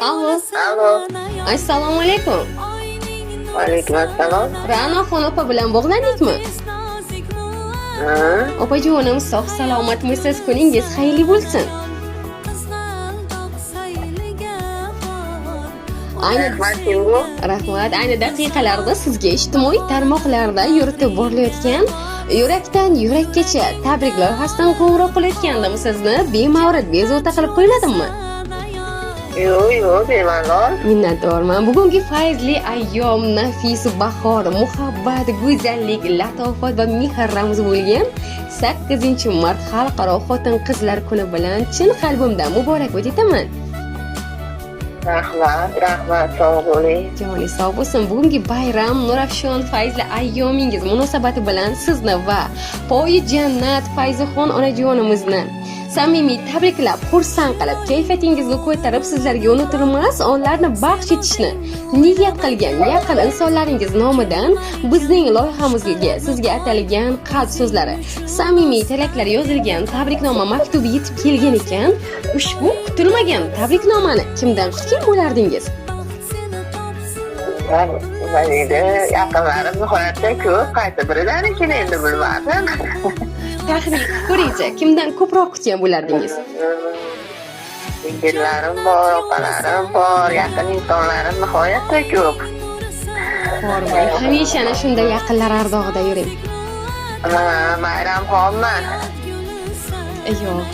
Allo. Alo. Assalomu alaykum. Alaykum assalom. Ra'noxon opa bilan bog'landikmi? Ha? Opajonim, sog' salomatmisiz? Kuningiz xayrli bo'lsin. Ayni Rahmat, kim bu? rahmat. Ayni daqiqalarda sizga ijtimoiy tarmoqlarda yuritib borilayotgan yurakdan yurakkacha tabrik loyihasidan qo'ng'iroq qilayotgandim. Sizni bemavrid bezovta qilib qo'ymadimmi? Yo'q, bemalol. Minnatdorman. Bugungi fayzli ayyom, nafis bahor, muhabbat, go'zallik, latofat va mehr ramzi bo'lgan 8-mart xalqaro xotin-qizlar kuni bilan chin qalbimdan muborakbod etaman. Rahmat, sog' bo'ling. Joni sog' bo'lsin. Bugungi bayram, nurafshon, fayzli ayyomingiz munosabati bilan sizni va poyi jannat Fayzixon onajonimizni samimiy tabriklab, xursand qilib, kayfiyatingizni ko'tarib, sizlarga unutilmas onlarni baxsh etishni niyat qilgan yaqin insonlaringiz nomidan bizning loyihamizga sizga atalgan qalb so'zlari, samimiy tilaklar yozilgan tabriknoma maktubi yetib kelgan ekan. Ushbu kutilmagan tabriknomani kimdan kutgan bo'lardingiz? Men yaqinlarim nihoyatda ko'p, qaysi biridan ekan endi bilmadim. Taxmin ko'ringchi, kimdan ko'proq kutgan bo'lardingiz? Sing'illarim bor, opalarim bor, yaqin insonlarim nihoyatda ko'p. Hormang, hamisha ana shunday yaqinlar ardog'ida yuring. Bayramxonman. Yo'q.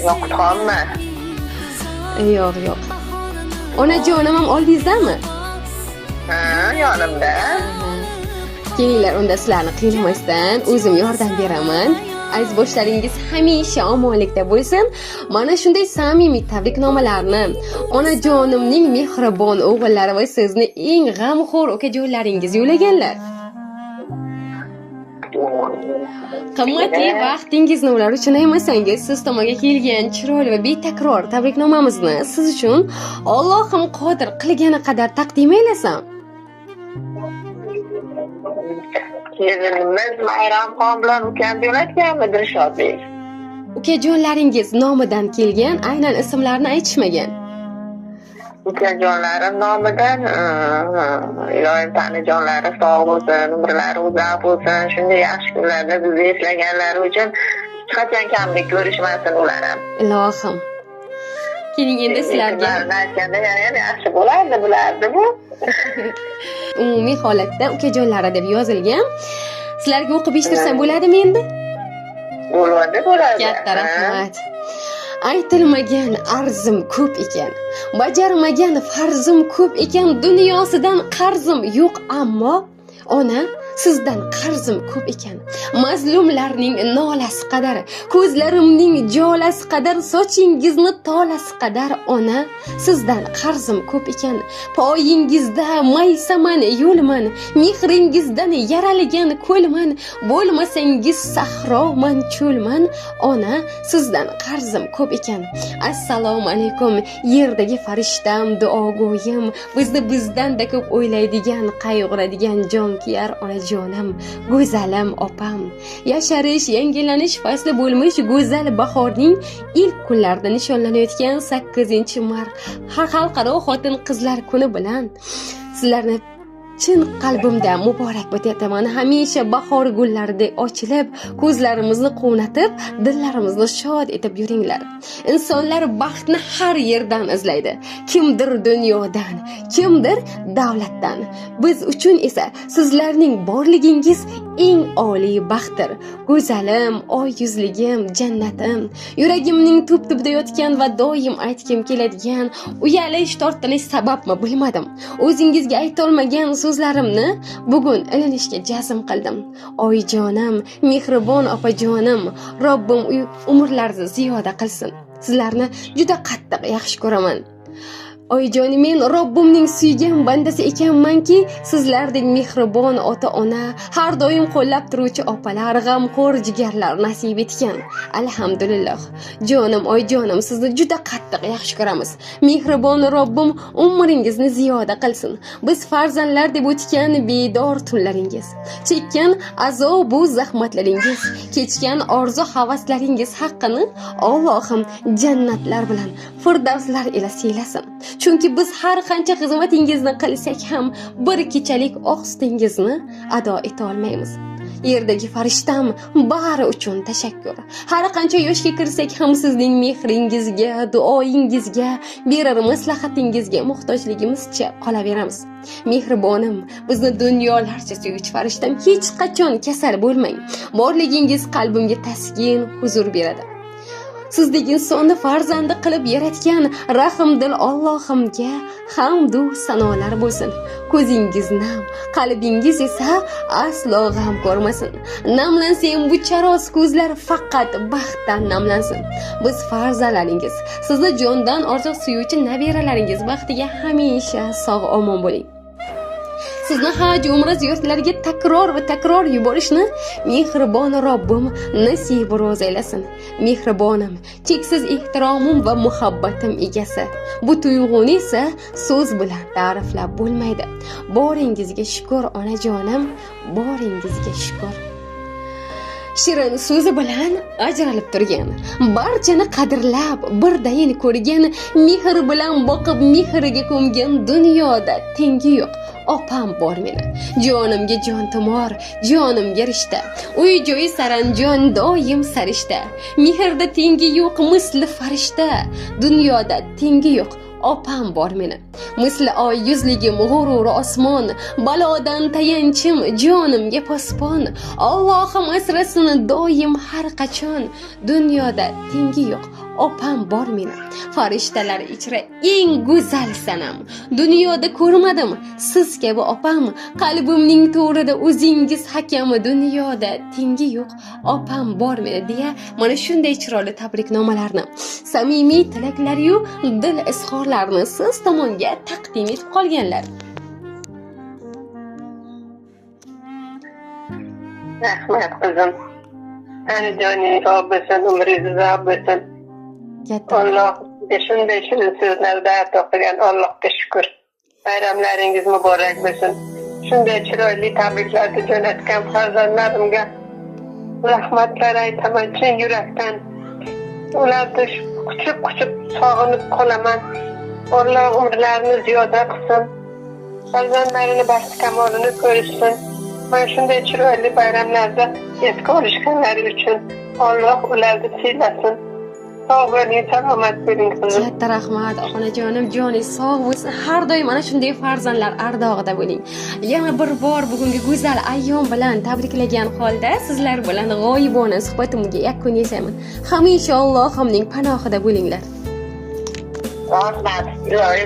Yoqutxonman. Yo'q. Onajonim ham oldingizdami? Ha, yonimda. Kelinglar, unda sizlarni qiynamasdan o'zim yordam beraman. Aziz boshlaringiz hamisha omonlikda bo'lsin. Mana shunday samimiy tabriknomalarni onajonimning mehribon o'g'illari va sizni eng g'amxo'r ukajonlaringiz yo'llaganlar. Qimmatli vaqtingizni ular uchun ayamasangiz, siz tomonga kelgan chiroyli va betakror tabriknomamizni siz uchun Allohim qodir qilgani qadar taqdim aylasam. Kelinimiz Bayramxon bilan ukam jo'natganmi Dilshodbek? Ukajonlaringiz nomidan kelgan, aynan ismlarini aytishmagan. Ukajonlarim nomidan iloyim tanijonlari sog' bo'lsin, umrlari uzoq bo'lsin. Shunday yaxshi kunlarda bizni eslaganlari uchun hech qachon kamlik ko'rishmasin ular ham. Ilohim. Keling endi sizlarga aytganda yana yaxshi bo'lardi, bulardi bu. umumiy holatda ukajonlari deb yozilgan. Sizlarga o'qib eshitirsam bo'ladimi endi? Bo'ladi. Katta rahmat. Aytilmagan arzim ko'p ekan, bajarmagan farzim ko'p ekan, dunyosidan qarzim yo'q, ammo ona sizdan qarzim ko'p ekan. Mazlumlarning nolasi qadar, ko'zlarimning jolasi qadar, sochingizni tolasi qadar ona sizdan qarzim ko'p ekan. Poyingizda maysaman yo'lman, mehringizdan yaraligan ko'lman, bo'lmasangiz sahroman cho'lman, ona sizdan qarzim ko'p ekan. Assalomu alaykum, yerdagi farishtam, duogo'yim, bizni bizdan-da ko'p o'ylaydigan, qayg'uradigan jonkuyar onajonim, go'zalim opam. Yasharish, yangilanish fasli bo'lmish go'zal bahorning ilk kunlarida nishonlanayotgan 8-mart xalqaro xotin-qizlar kuni bilan sizlarni chin qalbimdan muborakbod etaman. Hamisha bahor gullaridek ochilib, ko'zlarimizni quvnatib, dillarimizni shod etib yuringlar. Insonlar baxtni har yerdan izlaydi. Kimdir dunyodan, kimdir davlatdan. Biz uchun esa sizlarning borligingiz eng oliy baxtdir. Go'zalim, oy yuzligim, jannatim, yuragimning tub-tubida yotgan va doim aytgim keladigan, uyalish, tortinish sababmi bilmadim. O'zingizga aytolmagan so'zlarimni bugun ilinishga jazm qildim. Oyijonim, mehribon opajonim, Robbim umrlaringizni ziyoda qilsin. Sizlarni juda qattiq yaxshi ko'raman. Oyijon, men Robbimning suygan bandasi ekanmanki, sizlardek mehribon ota-ona, har doim qo'llab turuvchi opalar, g'amxo'r jigarlar nasib etgan. Alhamdulillah. Jonim, oyijonim, sizni juda qattiq yaxshi ko'ramiz. Mehribon Robbim umringizni ziyoda qilsin. Biz farzandlar deb o'tgan bedor tunlaringiz, chekkan azob-u zahmatlaringiz, kechgan orzu-havaslaringiz haqqini Allohim jannatlar bilan, firdavslar ila siylasin. Chunki biz har qancha xizmatingizni qilsak ham bir kechalik oqsitingizni ado eta olmaymiz. Yerdagi farishtam, bari uchun tashakkur. Har qancha yoshga kirsak ham sizning mehringizga, duoyingizga, berar maslahatingizga muhtojligimizcha qolaveramiz. Mehribonim, bizni dunyolarcha suyuvchi farishtam, hech qachon kasal bo'lmang. Borligingiz qalbimga taskin, huzur beradi. Sizdek insonni farzandi qilib yaratgan rahmdil Allohimga hamd va sanolar bo'lsin. Ko'zingiz nam, qalbingiz esa aslo g'am ko'rmasin. Namlansin bu charos ko'zlar, faqat baxtdan namlansin. Biz farzandlaringiz, sizni jondan ortiq suyuvchi nabiralaringiz baxtiga hamisha sog' omon bo'ling. Sizni haj umra ziyoratlariga takror va takror yuborishni mehribon Robbim nasib ro'z aylasin. Mehribonim, cheksiz ehtiromim va muhabbatim egasi. Bu tuyg'uni esa so'z bilan ta'riflab bo'lmaydi. Boringizga shukr onajonim, boringizga shukr. Shirin so'zi bilan ajralib turgan, barchani qadrlab, birdayin ko'rgan, mehr bilan boqib, mehriga ko'mgan dunyoda tengi yo'q. Opam bor meni. Jonimga jon tomor, jonimga rishta. Uy-joyi saranjon, doim sarishta. Mehrda tengi yo'q, misli farishta. Dunyoda tengi yo'q. Opam bor meni. Misli oy yuzligim, g'ururi osmon, balodan tayanchim, jonimga posbon. Allohim asrasin doim har qachon. Dunyoda tengi yo'q. Opam bor meni. Farishtalar ichra eng go'zal sanam. Dunyoda ko'rmadim siz kabi opam. Qalbimning to'rida o'zingiz hakami. Dunyoda tengi yo'q. Opam bor meni deya mana shunday chiroyli tabriknomalarni, samimiy tilaklar-yu dil izhorlarini siz tomonga taqdim etib qolganlar. Rahmat qizim. Anijoningiz sog' bo'lsin, umringiz uzoq bo'lsin. Alloh shunday shirin so'zlarda to'qigan Allohga shukr. Bayramlaringiz muborak bo'lsin. Shunday chiroyli tabriklarni jo'natgan farzandlarimga rahmatlar aytaman chin yurakdan. Ularni quchib sog'inib qolaman. Alloh umrlarini ziyoda qilsin. Farzandlarini baxti kamolini ko'rishsin. Mana shunday chiroyli bayramlarda esga olishganlari uchun Alloh ularni siylasin. Sog' bo'ling, salomat bo'ling qizim. Katta rahmat onajonim, joningiz sog' bo'lsin. Har doim mana shunday farzandlar ardog'ida bo'ling. Yana bir bor bugungi go'zal ayyom bilan tabriklagan holda sizlar bilan g'oyibona suhbatimga yakun yasaman. Hamisha Allohimning panohida bo'linglar. Rahmat.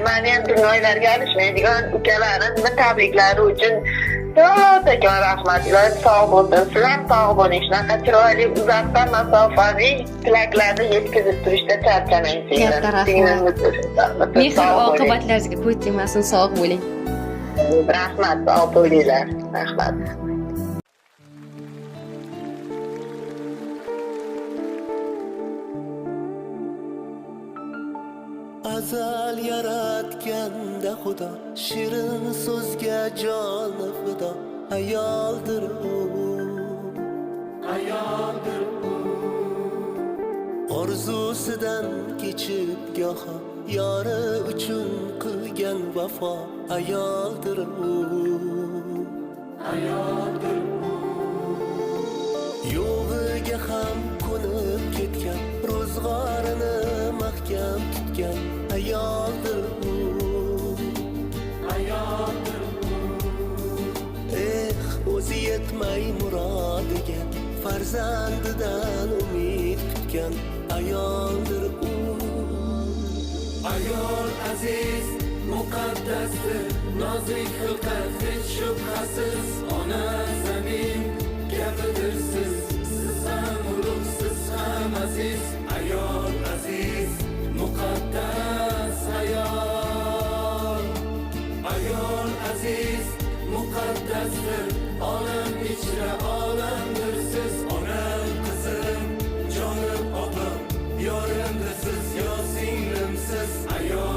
Men ham dunyolarga alishmaydigan ukalarimni tabriklari uchun To'g'ri, rahmat. Ilohi sog' bo'lsin. Sizlar sog' bo'ling. Shunaqa chiroyli uzoqdan masofaviy tilaklarni yetkazib turishda charchamang. Katta rahmat. Mehr oqibatlaringizga ko'z tegmasin, sog' bo'ling. Rahmat, sog' bo'linglar. Rahmat. Azal yaratganda Xudo, shirin so'zga joni fido. Ayoldir u, ayoldir u. Orzusidan kechib goho, yori uchun qilgan vafo. Ayoldir u, ayoldir u. Yo'g'iga ham ko'nib ketgan, ro'zg'orini mahkam tutgan. Ayoldir u, ayoldir u. O'zi yetmay murodiga, farzandidan umid kutgan. Ayoldir u, ayol aziz, muqaddasdir, nozik xilqat, hech shubhasiz. Ona zamin gapidir siz, siz ham ulug', siz ham aziz. Ayol aziz, muqaddas ayol. ayol